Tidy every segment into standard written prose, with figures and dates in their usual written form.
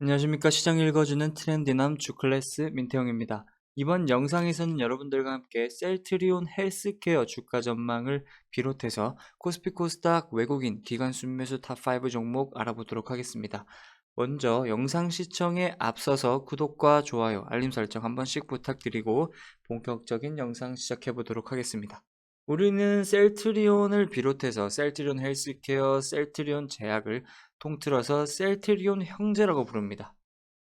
안녕하십니까. 시장 읽어주는 트렌디남 주클래스 민태형입니다. 이번 영상에서는 여러분들과 함께 셀트리온 헬스케어 주가 전망을 비롯해서 코스피 코스닥 외국인 기관 순매수 탑5 종목 알아보도록 하겠습니다. 먼저 영상 시청에 앞서서 구독과 좋아요, 알림 설정 한 번씩 부탁드리고 본격적인 영상 시작해 보도록 하겠습니다. 우리는 셀트리온을 비롯해서 셀트리온 헬스케어, 셀트리온 제약을 통틀어서 셀트리온 형제라고 부릅니다.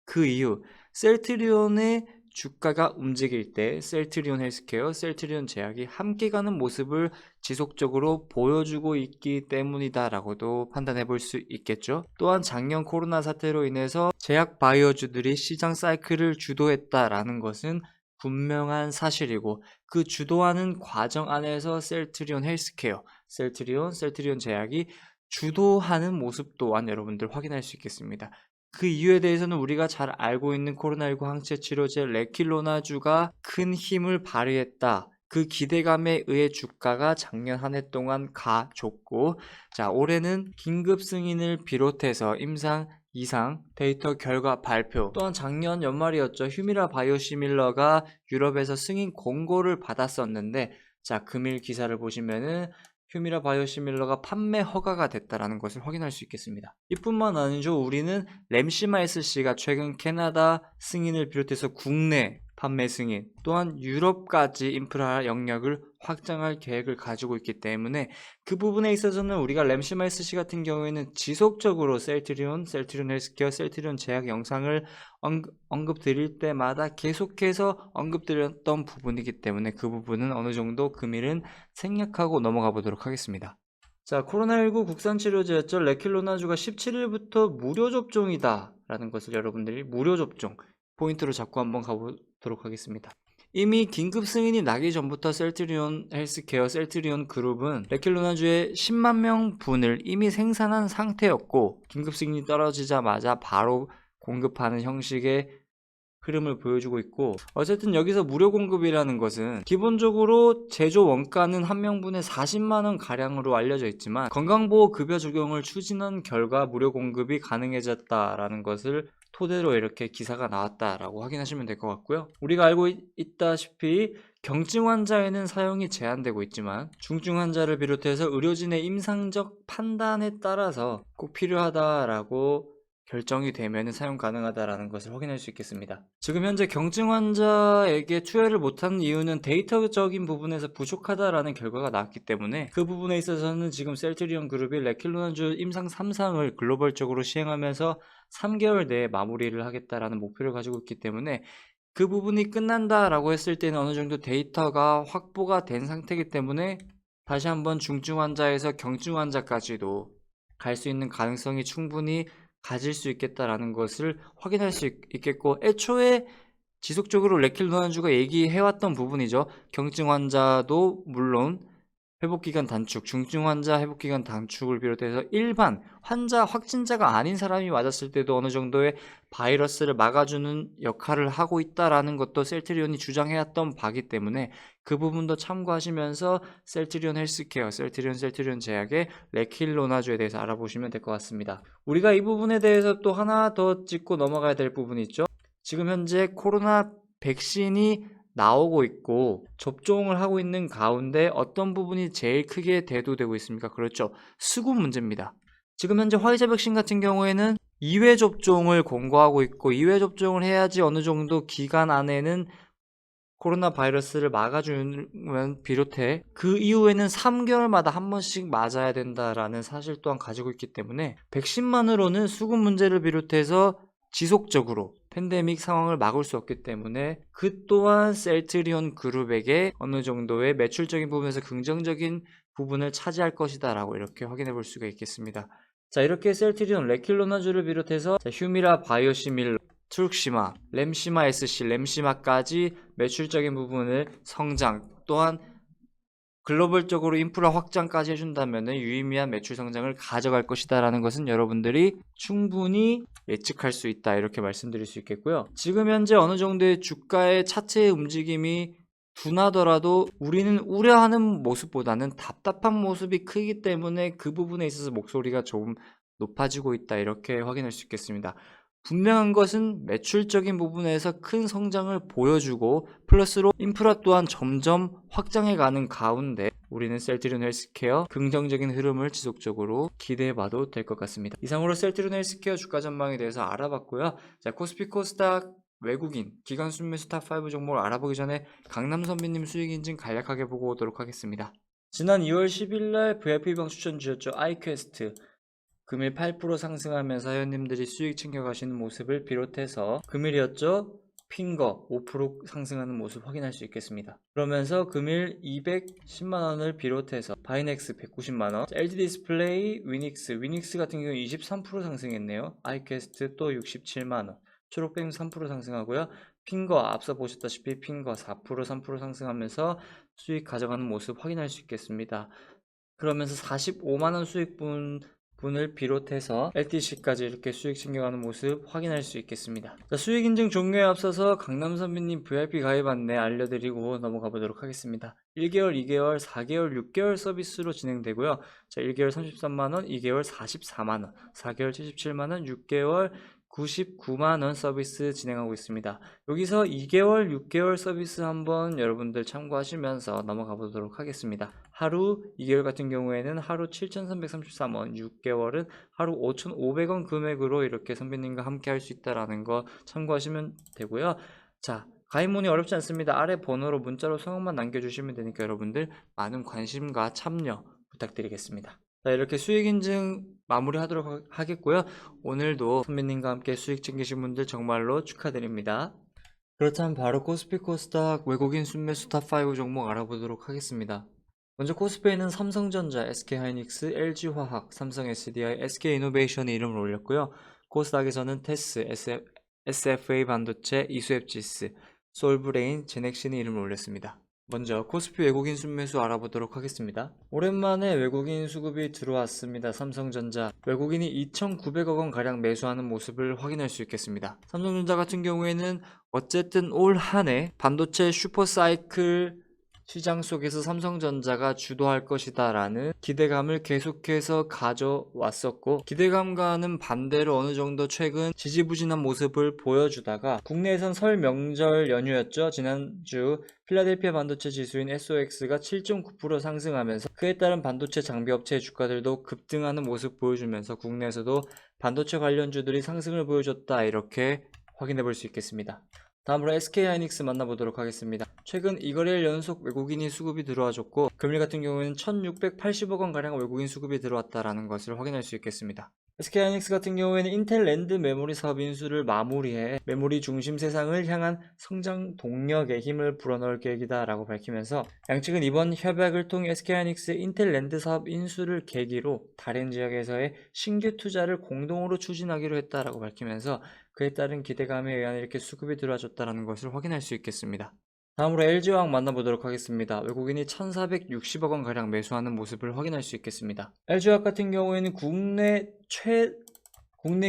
그 이유, 셀트리온의 주가가 움직일 때 셀트리온 헬스케어, 셀트리온 제약이 함께 가는 모습을 지속적으로 보여주고 있기 때문이다라고도 판단해 볼 수 있겠죠. 또한 작년 코로나 사태로 인해서 제약 바이오주들이 시장 사이클을 주도했다라는 것은 분명한 사실이고, 그 주도하는 과정 안에서 셀트리온 헬스케어, 셀트리온 제약이 주도하는 모습 또한 여러분들 확인할 수 있겠습니다. 그 이유에 대해서는 우리가 잘 알고 있는 코로나19 항체 치료제 레킬로나주가 큰 힘을 발휘했다. 그 기대감에 의해 주가가 작년 한 해 동안 가졌고, 자, 올해는 긴급 승인을 비롯해서 임상 이상 데이터 결과 발표, 또한 작년 연말이었죠. 휴미라 바이오시밀러가 유럽에서 승인 공고를 받았었는데, 자, 금일 기사를 보시면은 휴미라 바이오시밀러가 판매 허가가 됐다라는 것을 확인할 수 있겠습니다. 이뿐만 아니죠. 우리는 램시마 SC가 최근 캐나다 승인을 비롯해서 국내 판매 승인, 또한 유럽까지 인프라 영역을 확장할 계획을 가지고 있기 때문에 그 부분에 있어서는 우리가 램시마 SC 같은 경우에는 지속적으로 셀트리온 헬스케어, 셀트리온 제약 영상을 언급드릴 때마다 계속해서 언급드렸던 부분이기 때문에 그 부분은 어느 정도 금일은 생략하고 넘어가 보도록 하겠습니다. 자, 코로나19 국산 치료제였죠. 레킬로나주가 17일부터 무료 접종이다 라는 것을 여러분들이 무료 접종 포인트로 잡고 한번 가보도록 하겠습니다. 이미 긴급 승인이 나기 전부터 셀트리온 헬스케어, 셀트리온 그룹은 레킬로나주의 10만 명 분을 이미 생산한 상태였고, 긴급 승인이 떨어지자마자 바로 공급하는 형식의 흐름을 보여주고 있고, 어쨌든 여기서 무료 공급이라는 것은 기본적으로 제조 원가는 한 명분에 40만원 가량으로 알려져 있지만 건강보호급여 적용을 추진한 결과 무료 공급이 가능해졌다라는 것을 토대로 이렇게 기사가 나왔다라고 확인하시면 될 것 같고요. 우리가 알고 있다시피 경증 환자에는 사용이 제한되고 있지만 중증 환자를 비롯해서 의료진의 임상적 판단에 따라서 꼭 필요하다라고 결정이 되면 사용 가능하다라는 것을 확인할 수 있겠습니다. 지금 현재 경증 환자에게 투여를 못하는 이유는 데이터적인 부분에서 부족하다라는 결과가 나왔기 때문에 그 부분에 있어서는 지금 셀트리온 그룹이 레킬로나주 임상 3상을 글로벌적으로 시행하면서 3개월 내에 마무리를 하겠다라는 목표를 가지고 있기 때문에 그 부분이 끝난다라고 했을 때는 어느 정도 데이터가 확보가 된 상태이기 때문에 다시 한번 중증 환자에서 경증 환자까지도 갈 수 있는 가능성이 충분히 가질 수 있겠다라는 것을 확인할 수 있겠고, 애초에 지속적으로 레킬로나주가 얘기해왔던 부분이죠. 경증 환자도 물론 회복기간 단축, 중증 환자 회복기간 단축을 비롯해서 일반 환자, 확진자가 아닌 사람이 맞았을 때도 어느 정도의 바이러스를 막아주는 역할을 하고 있다라는 것도 셀트리온이 주장해왔던 바기 때문에 그 부분도 참고하시면서 셀트리온 헬스케어, 셀트리온 제약의 레킬로나주에 대해서 알아보시면 될 것 같습니다. 우리가 이 부분에 대해서 또 하나 더 짚고 넘어가야 될 부분이 있죠. 지금 현재 코로나 백신이 나오고 있고 접종을 하고 있는 가운데 어떤 부분이 제일 크게 대두되고 있습니까? 그렇죠. 수급 문제입니다. 지금 현재 화이자 백신 같은 경우에는 2회 접종을 권고하고 있고 2회 접종을 해야지 어느 정도 기간 안에는 코로나 바이러스를 막아주면 비롯해 그 이후에는 3개월마다 한 번씩 맞아야 된다라는 사실 또한 가지고 있기 때문에 백신만으로는 수급 문제를 비롯해서 지속적으로 팬데믹 상황을 막을 수 없기 때문에 그 또한 셀트리온 그룹에게 어느 정도의 매출적인 부분에서 긍정적인 부분을 차지할 것이다 라고 이렇게 확인해 볼 수가 있겠습니다. 자, 이렇게 셀트리온 레킬로나주를 비롯해서 휴미라 바이오시밀러, 트룩시마, 램시마 SC, 램시마까지 매출적인 부분을 성장, 또한 글로벌적으로 인프라 확장까지 해준다면 유의미한 매출 성장을 가져갈 것이다 라는 것은 여러분들이 충분히 예측할 수 있다, 이렇게 말씀드릴 수 있겠고요. 지금 현재 어느 정도의 주가의 차트의 움직임이 둔하더라도 우리는 우려하는 모습보다는 답답한 모습이 크기 때문에 그 부분에 있어서 목소리가 조금 높아지고 있다, 이렇게 확인할 수 있겠습니다. 분명한 것은 매출적인 부분에서 큰 성장을 보여주고 플러스로 인프라 또한 점점 확장해가는 가운데 우리는 셀트리온 헬스케어 긍정적인 흐름을 지속적으로 기대해봐도 될 것 같습니다. 이상으로 셀트리온 헬스케어 주가 전망에 대해서 알아봤고요. 자, 코스피 코스닥 외국인 기관 순매수 탑5 종목을 알아보기 전에 강남 선배님 수익 인증 간략하게 보고 오도록 하겠습니다. 지난 2월 10일날 VIP방 추천 주셨죠. 아이퀘스트 금일 8% 상승하면서 회원님들이 수익 챙겨가시는 모습을 비롯해서 금일이었죠. 핑거 5% 상승하는 모습 확인할 수 있겠습니다. 그러면서 금일 210만원을 비롯해서 바이넥스 190만원, LG 디스플레이, 위닉스 같은 경우 23% 상승했네요. 아이퀘스트 또 67만원, 초록뱀 3% 상승하고요. 핑거 앞서 보셨다시피 핑거 4% 3% 상승하면서 수익 가져가는 모습 확인할 수 있겠습니다. 그러면서 45만원 수익분을 비롯해서 LTC까지 이렇게 수익 챙겨가는 모습 확인할 수 있겠습니다. 자, 수익 인증 종료에 앞서서 강남 선배님 VIP 가입 안내 알려드리고 넘어가 보도록 하겠습니다. 1개월, 2개월, 4개월, 6개월 서비스로 진행되고요. 자, 1개월 33만원, 2개월 44만원, 4개월 77만원, 6개월 99만원 서비스 진행하고 있습니다. 여기서 2개월, 6개월 서비스 한번 여러분들 참고하시면서 넘어가 보도록 하겠습니다. 하루 2개월 같은 경우에는 하루 7,333원, 6개월은 하루 5,500원 금액으로 이렇게 선배님과 함께 할 수 있다는 거 참고하시면 되고요. 자, 가입 문의 어렵지 않습니다. 아래 번호로 문자로 성함만 남겨주시면 되니까 여러분들 많은 관심과 참여 부탁드리겠습니다. 자, 이렇게 수익 인증 마무리하도록 하겠고요. 오늘도 선배님과 함께 수익 챙기신 분들 정말로 축하드립니다. 그렇다면 바로 코스피 코스닥 외국인 순매수 탑5 종목 알아보도록 하겠습니다. 먼저 코스피에는 삼성전자, SK하이닉스, LG화학, 삼성 SDI, SK이노베이션이 이름을 올렸고요. 코스닥에서는 테스, SFA 반도체, 이수앱지스, 솔브레인, 제넥신이 이름을 올렸습니다. 먼저 코스피 외국인 순매수 알아보도록 하겠습니다. 오랜만에 외국인 수급이 들어왔습니다. 삼성전자 외국인이 2,900억 원 가량 매수하는 모습을 확인할 수 있겠습니다. 삼성전자 같은 경우에는 어쨌든 올 한 해 반도체 슈퍼사이클 시장 속에서 삼성전자가 주도할 것이다 라는 기대감을 계속해서 가져왔었고, 기대감과는 반대로 어느 정도 최근 지지부진한 모습을 보여주다가 국내에선 설 명절 연휴였죠. 지난주 필라델피아 반도체 지수인 SOX가 7.9% 상승하면서 그에 따른 반도체 장비업체의 주가들도 급등하는 모습 보여주면서 국내에서도 반도체 관련주들이 상승을 보여줬다, 이렇게 확인해 볼 수 있겠습니다. 다음으로 SK하이닉스 만나보도록 하겠습니다. 최근 2거래일 연속 외국인이 수급이 들어와줬고, 금일 같은 경우에는 1,680억 원가량 외국인 수급이 들어왔다는 것을 확인할 수 있겠습니다. SK하이닉스 같은 경우에는 인텔 랜드 메모리 사업 인수를 마무리해 메모리 중심 세상을 향한 성장 동력에 힘을 불어넣을 계획이다 라고 밝히면서, 양측은 이번 협약을 통해 SK하이닉스의 인텔 랜드 사업 인수를 계기로 다른 지역에서의 신규 투자를 공동으로 추진하기로 했다라고 밝히면서 그에 따른 기대감에 의한 이렇게 수급이 들어와줬다는 것을 확인할 수 있겠습니다. 다음으로 LG화학 만나보도록 하겠습니다. 외국인이 1,460억 원가량 매수하는 모습을 확인할 수 있겠습니다. LG화학 같은 경우에는 국내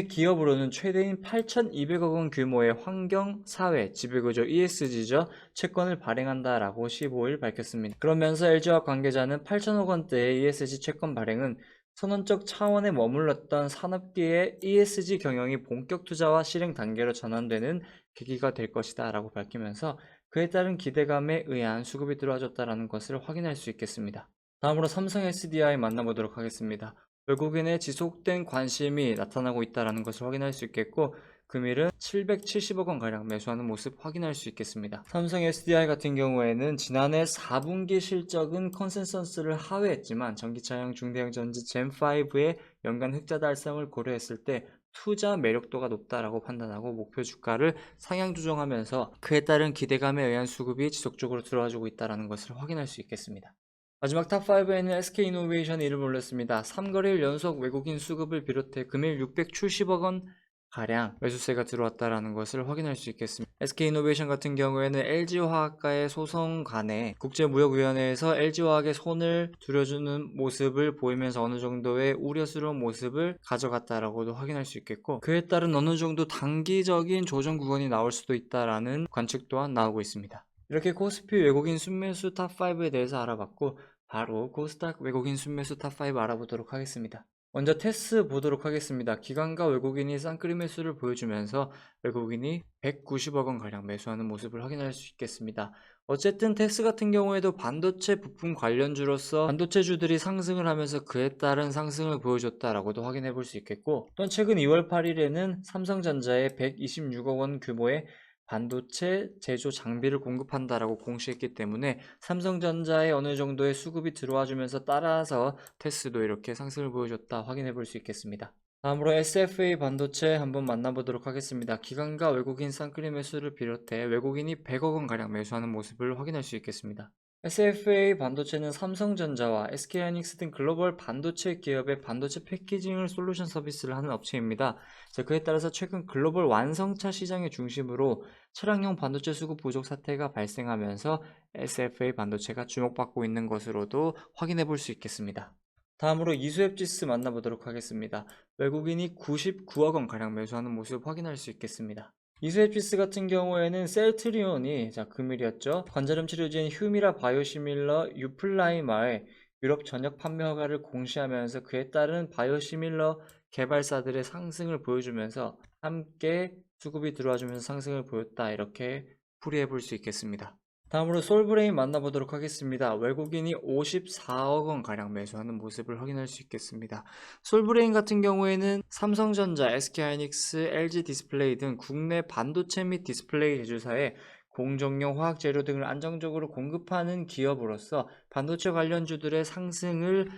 기업으로는 최대인 8,200억 원 규모의 환경사회 지배구조 ESG죠. 채권을 발행한다라고 15일 밝혔습니다. 그러면서 LG화학 관계자는 8,000억 원대의 ESG 채권 발행은 선언적 차원에 머물렀던 산업계의 ESG 경영이 본격 투자와 실행 단계로 전환되는 계기가 될 것이다 라고 밝히면서 그에 따른 기대감에 의한 수급이 들어와줬다는 것을 확인할 수 있겠습니다. 다음으로 삼성 SDI 만나보도록 하겠습니다. 외국인의 지속된 관심이 나타나고 있다는 것을 확인할 수 있겠고, 금일은 770억 원가량 매수하는 모습 확인할 수 있겠습니다. 삼성 SDI 같은 경우에는 지난해 4분기 실적은 컨센서스를 하회했지만 전기차용 중대형 전지 젠5의 연간 흑자 달성을 고려했을 때 투자 매력도가 높다라고 판단하고 목표 주가를 상향 조정하면서 그에 따른 기대감에 의한 수급이 지속적으로 들어와주고 있다는 것을 확인할 수 있겠습니다. 마지막 탑5에는 SK이노베이션이 이름을 올렸습니다. 3거래일 연속 외국인 수급을 비롯해 금일 670억 원 가량 매수세가 들어왔다는 것을 확인할 수 있겠습니다. SK이노베이션 같은 경우에는 LG화학과의 소송 간에 국제무역위원회에서 LG화학의 손을 들여주는 모습을 보이면서 어느 정도의 우려스러운 모습을 가져갔다라고도 확인할 수 있겠고, 그에 따른 어느 정도 단기적인 조정 구간이 나올 수도 있다라는 관측 또한 나오고 있습니다. 이렇게 코스피 외국인 순매수 탑5에 대해서 알아봤고, 바로 코스닥 외국인 순매수 탑5 알아보도록 하겠습니다. 먼저 테스 보도록 하겠습니다. 기관과 외국인이 쌍끌이 매수를 보여주면서 외국인이 190억 원 가량 매수하는 모습을 확인할 수 있겠습니다. 어쨌든 테스 같은 경우에도 반도체 부품 관련주로서 반도체주들이 상승을 하면서 그에 따른 상승을 보여줬다라고도 확인해 볼 수 있겠고, 또한 최근 2월 8일에는 삼성전자에 126억 원 규모의 반도체 제조 장비를 공급한다라고 공시했기 때문에 삼성전자에 어느 정도의 수급이 들어와 주면서 따라서 테스도 이렇게 상승을 보여줬다 확인해 볼 수 있겠습니다. 다음으로 SFA 반도체 한번 만나보도록 하겠습니다. 기관과 외국인 쌍끌이 매수를 비롯해 외국인이 100억 원 가량 매수하는 모습을 확인할 수 있겠습니다. SFA 반도체는 삼성전자와 SK하이닉스 등 글로벌 반도체 기업의 반도체 패키징을 솔루션 서비스를 하는 업체입니다. 그에 따라서 최근 글로벌 완성차 시장의 중심으로 차량용 반도체 수급 부족 사태가 발생하면서 SFA 반도체가 주목받고 있는 것으로도 확인해 볼 수 있겠습니다. 다음으로 이수앱지스 만나보도록 하겠습니다. 외국인이 99억 원 가량 매수하는 모습 확인할 수 있겠습니다. 이수앱지스 같은 경우에는 셀트리온이 금일이었죠. 관절염 치료제인 휴미라 바이오시밀러 유플라이마의 유럽 전역 판매 허가를 공시하면서 그에 따른 바이오시밀러 개발사들의 상승을 보여주면서 함께 수급이 들어와주면서 상승을 보였다, 이렇게 풀이해 볼 수 있겠습니다. 다음으로 솔브레인 만나보도록 하겠습니다. 외국인이 54억 원 가량 매수하는 모습을 확인할 수 있겠습니다. 솔브레인 같은 경우에는 삼성전자, SK하이닉스, LG 디스플레이 등 국내 반도체 및 디스플레이 제조사에 공정용 화학 재료 등을 안정적으로 공급하는 기업으로서 반도체 관련주들의 상승을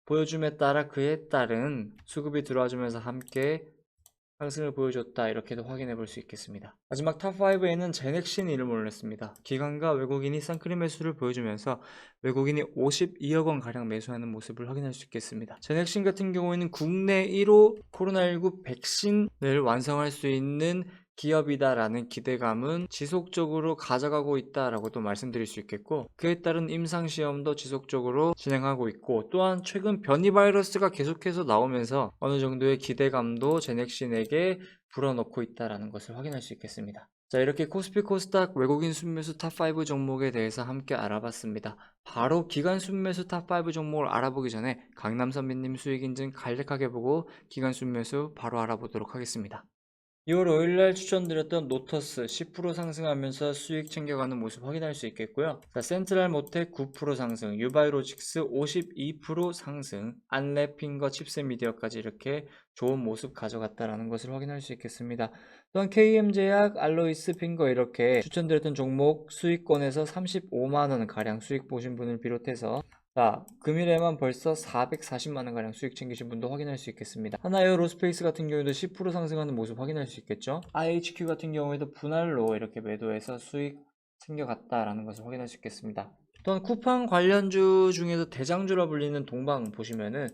보여줌에 따라 그에 따른 수급이 들어와주면서 함께 상승을 보여줬다, 이렇게도 확인해 볼 수 있겠습니다. 마지막 탑5에는 제넥신 이름을 올렸습니다. 기관과 외국인이 쌍끌이 매수를 보여주면서 외국인이 52억 원 가량 매수하는 모습을 확인할 수 있겠습니다. 제넥신 같은 경우에는 국내 1호 코로나19 백신을 완성할 수 있는 기업이다라는 기대감은 지속적으로 가져가고 있다라고도 말씀드릴 수 있겠고, 그에 따른 임상시험도 지속적으로 진행하고 있고, 또한 최근 변이 바이러스가 계속해서 나오면서 어느 정도의 기대감도 제넥신에게 불어넣고 있다라는 것을 확인할 수 있겠습니다. 자, 이렇게 코스피 코스닥 외국인 순매수 탑5 종목에 대해서 함께 알아봤습니다. 바로 기관 순매수 탑5 종목을 알아보기 전에 강남 선배님 수익 인증 간략하게 보고 기관 순매수 바로 알아보도록 하겠습니다. 2월 5일날 추천드렸던 노터스 10% 상승하면서 수익 챙겨가는 모습 확인할 수 있겠고요. 자, 센트럴 모텍 9% 상승, 유바이로직스 52% 상승, 안랩핑거 칩셋 미디어까지 이렇게 좋은 모습 가져갔다라는 것을 확인할 수 있겠습니다. 또한 KM제약, 알로이스, 핑거 이렇게 추천드렸던 종목 수익권에서 35만원 가량 수익 보신 분을 비롯해서 자, 금일에만 벌써 440만원가량 수익 챙기신 분도 확인할 수 있겠습니다. 하나에어로스페이스 같은 경우에도 10% 상승하는 모습 확인할 수 있겠죠. IHQ 같은 경우에도 분할로 이렇게 매도해서 수익 챙겨갔다라는 것을 확인할 수 있겠습니다. 또한 쿠팡 관련주 중에서 대장주라 불리는 동방 보시면은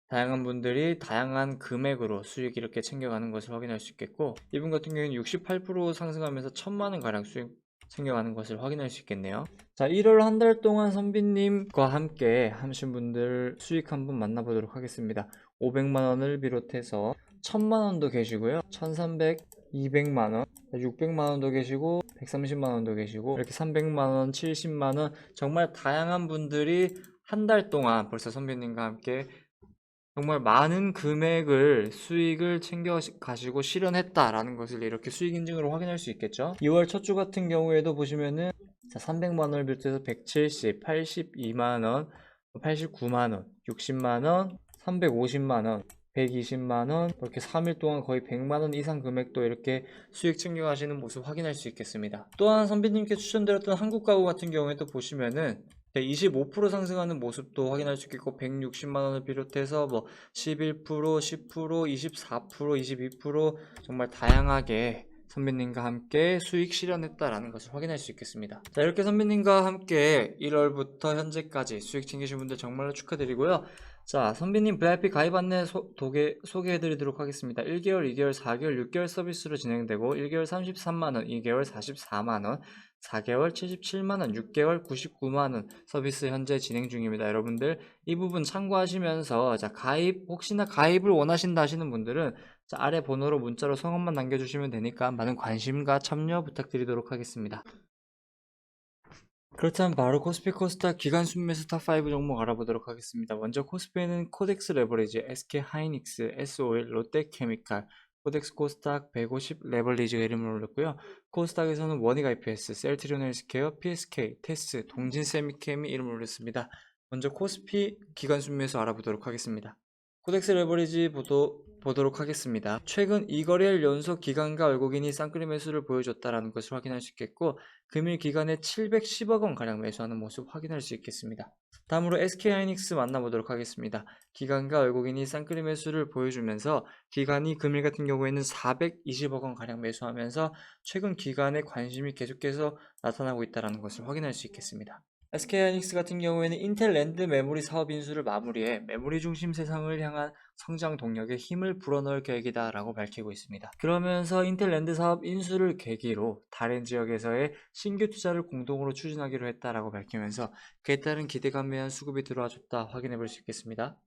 다양한 분들이 다양한 금액으로 수익 이렇게 챙겨가는 것을 확인할 수 있겠고, 이분 같은 경우에는 68% 상승하면서 1000만원 가량 수익 챙겨가는 것을 확인할 수 있겠네요. 자, 1월 한 달 동안 선비님과 함께 하신 분들 수익 한번 만나보도록 하겠습니다. 500만원을 비롯해서 1000만원도 계시고요, 1300, 200만원, 600만원도 계시고 130만원도 계시고 이렇게 300만원, 70만원 정말 다양한 분들이 한 달 동안 벌써 선배님과 함께 정말 많은 금액을 수익을 챙겨 가시고 실현했다라는 것을 이렇게 수익 인증으로 확인할 수 있겠죠. 2월 첫 주 같은 경우에도 보시면은 300만원을 비롯해서 170, 82만원, 89만원, 60만원, 350만원, 120만원, 이렇게 3일 동안 거의 100만원 이상 금액도 이렇게 수익 챙겨가시는 모습 확인할 수 있겠습니다. 또한 선배님께 추천드렸던 한국가구 같은 경우에도 보시면은 25% 상승하는 모습도 확인할 수 있겠고, 160만원을 비롯해서 11%, 10%, 24%, 22% 정말 다양하게 선배님과 함께 수익 실현했다라는 것을 확인할 수 있겠습니다. 자, 이렇게 선배님과 함께 1월부터 현재까지 수익 챙기신 분들 정말로 축하드리고요. 자, 선배님 VIP 가입 안내 소개해드리도록 하겠습니다. 1개월, 2개월, 4개월, 6개월 서비스로 진행되고 1개월 33만원, 2개월 44만원, 4개월 77만원, 6개월 99만원 서비스 현재 진행 중입니다. 여러분들 이 부분 참고하시면서 자, 혹시나 가입을 원하신다 하시는 분들은 자, 아래 번호로 문자로 성함만 남겨주시면 되니까 많은 관심과 참여 부탁드리도록 하겠습니다. 그렇다면 바로 코스피 코스닥 기간 순매수 탑5 종목 알아보도록 하겠습니다. 먼저 코스피에는 코덱스 레버리지, SK 하이닉스, S-오일, 롯데케미칼, 코덱스 코스닥 150 레버리지가 이름을 올렸고요. 코스닥에서는 원익 IPS, 셀트리온 헬스케어, PSK, 테스, 동진세미캠이 이름을 올렸습니다. 먼저 코스피 기간 순매수 알아보도록 하겠습니다. 코덱스 레버리지 보도록 하겠습니다. 최근 2거래일 연속 기관과 외국인이 쌍끌이 매수를 보여줬다는 것을 확인할 수 있겠고, 금일 기간에 710억 원 가량 매수하는 모습 확인할 수 있겠습니다. 다음으로 SK하이닉스 만나보도록 하겠습니다. 기관과 외국인이 쌍끌이 매수를 보여주면서 기관이 금일 같은 경우에는 420억 원 가량 매수하면서 최근 기관에 관심이 계속해서 나타나고 있다는 것을 확인할 수 있겠습니다. SK하이닉스 같은 경우에는 인텔 랜드 메모리 사업 인수를 마무리해 메모리 중심 세상을 향한 성장 동력에 힘을 불어넣을 계획이다 라고 밝히고 있습니다. 그러면서 인텔 랜드 사업 인수를 계기로 다른 지역에서의 신규 투자를 공동으로 추진하기로 했다라고 밝히면서 그에 따른 기대감에 대한 수급이 들어와줬다 확인해 볼 수 있겠습니다.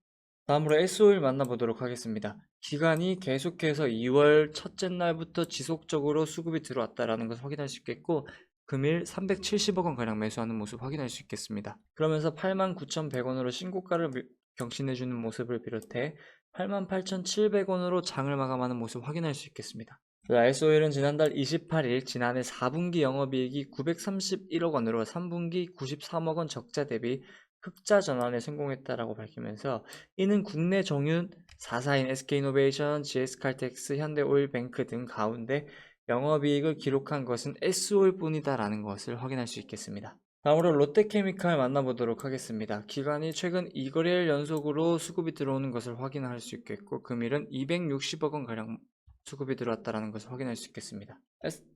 다음으로 S-오일 만나보도록 하겠습니다. 기간이 계속해서 2월 첫째 날부터 지속적으로 수급이 들어왔다라는 것을 확인할 수 있겠고, 금일 370억 원 가량 매수하는 모습 확인할 수 있겠습니다. 그러면서 89,100원으로 신고가를 경신해주는 모습을 비롯해 88,700원으로 장을 마감하는 모습 확인할 수 있겠습니다. S-오일은 지난달 28일 지난해 4분기 영업이익이 931억 원으로 3분기 93억 원 적자 대비 흑자 전환에 성공했다라고 밝히면서 이는 국내 정유 4사인 SK이노베이션, GS칼텍스, 현대오일뱅크 등 가운데 영업이익을 기록한 것은 S-오일 뿐이다라는 것을 확인할 수 있겠습니다. 다음으로 롯데케미칼 만나보도록 하겠습니다. 기관이 최근 2거래일 연속으로 수급이 들어오는 것을 확인할 수 있겠고, 금일은 260억 원 가량 수급이 들어왔다는 것을 확인할 수 있겠습니다.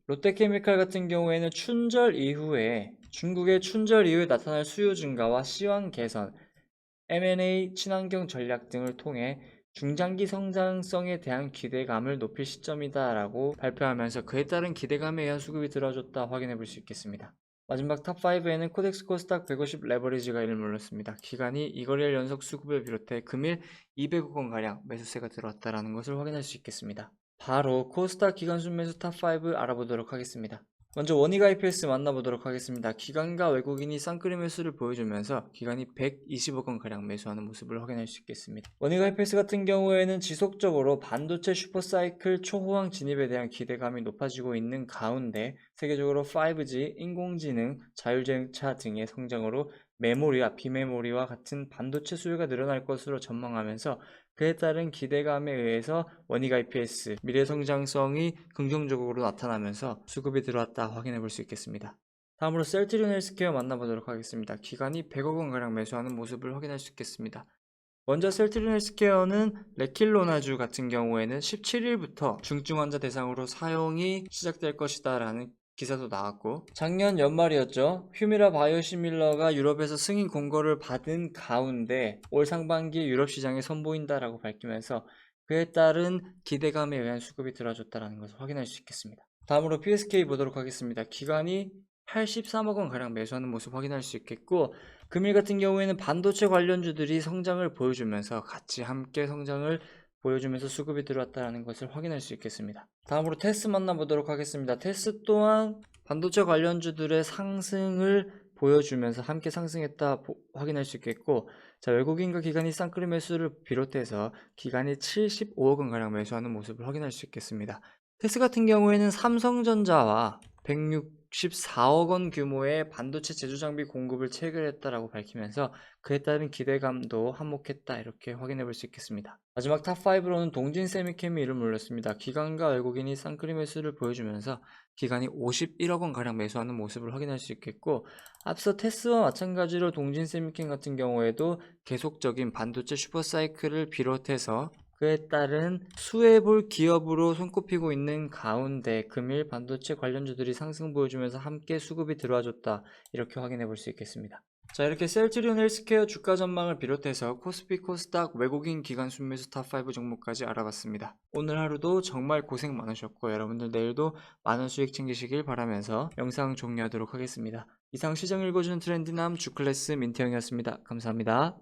롯데케미칼 같은 경우에는 중국의 춘절 이후에 나타날 수요 증가와 시황 개선, M&A 친환경 전략 등을 통해 중장기 성장성에 대한 기대감을 높일 시점이다라고 발표하면서 그에 따른 기대감에 의한 수급이 들어줬다 확인해 볼 수 있겠습니다. 마지막 탑5에는 코덱스 코스닥 150 레버리지가 이름을 올렸습니다. 기간이 2거래일 연속 수급을 비롯해 금일 200억 원가량 매수세가 들어왔다는 것을 확인할 수 있겠습니다. 바로 코스닥 기간 순매수 탑5 알아보도록 하겠습니다. 먼저 원익 IPS 만나보도록 하겠습니다. 기관과 외국인이 쌍끌이 매수를 보여주면서 기관이 120억 원가량 매수하는 모습을 확인할 수 있겠습니다. 원익 IPS 같은 경우에는 지속적으로 반도체 슈퍼사이클 초호황 진입에 대한 기대감이 높아지고 있는 가운데 세계적으로 5G, 인공지능, 자율주행차 등의 성장으로 메모리와 비메모리와 같은 반도체 수요가 늘어날 것으로 전망하면서 그에 따른 기대감에 의해서 원익 IPS 미래 성장성이 긍정적으로 나타나면서 수급이 들어왔다 확인해 볼 수 있겠습니다. 다음으로 셀트리온 헬스케어 만나보도록 하겠습니다. 기관이 100억 원가량 매수하는 모습을 확인할 수 있겠습니다. 먼저 셀트리온 헬스케어는 레킬로나주 같은 경우에는 17일부터 중증 환자 대상으로 사용이 시작될 것이다 라는 기사도 나왔고, 작년 연말이었죠. 휴미라 바이오시밀러가 유럽에서 승인 공고를 받은 가운데 올 상반기에 유럽 시장에 선보인다라고 밝히면서 그에 따른 기대감에 의한 수급이 들어줬다는 것을 확인할 수 있겠습니다. 다음으로 PSK 보도록 하겠습니다. 기관이 83억 원 가량 매수하는 모습 확인할 수 있겠고, 금일 같은 경우에는 반도체 관련주들이 성장을 보여주면서 같이 함께 성장을 보여주면서 수급이 들어왔다는 것을 확인할 수 있겠습니다. 다음으로 테스 만나보도록 하겠습니다. 테스 또한 반도체 관련주들의 상승을 보여주면서 함께 상승했다 확인할 수 있겠고, 자, 외국인과 기관이 쌍끌이 매수를 비롯해서 기관이 75억 원가량 매수하는 모습을 확인할 수 있겠습니다. 테스 같은 경우에는 삼성전자와 164억 원 규모의 반도체 제조 장비 공급을 체결했다라고 밝히면서 그에 따른 기대감도 한몫했다 이렇게 확인해 볼 수 있겠습니다. 마지막 탑5로는 동진세미캠이 이름을 올렸습니다. 기관과 외국인이 쌍끌이 매수를 보여주면서 기관이 51억 원 가량 매수하는 모습을 확인할 수 있겠고, 앞서 테스와 마찬가지로 동진세미캠 같은 경우에도 계속적인 반도체 슈퍼사이클을 비롯해서 그에 따른 수혜볼 기업으로 손꼽히고 있는 가운데 금일 반도체 관련주들이 상승 보여주면서 함께 수급이 들어와줬다 이렇게 확인해 볼 수 있겠습니다. 자, 이렇게 셀트리온 헬스케어 주가 전망을 비롯해서 코스피 코스닥 외국인 기관 순매수 탑5 종목까지 알아봤습니다. 오늘 하루도 정말 고생 많으셨고 여러분들 내일도 많은 수익 챙기시길 바라면서 영상 종료하도록 하겠습니다. 이상 시장 읽어주는 트렌디남 주클래스 민태형이었습니다. 감사합니다.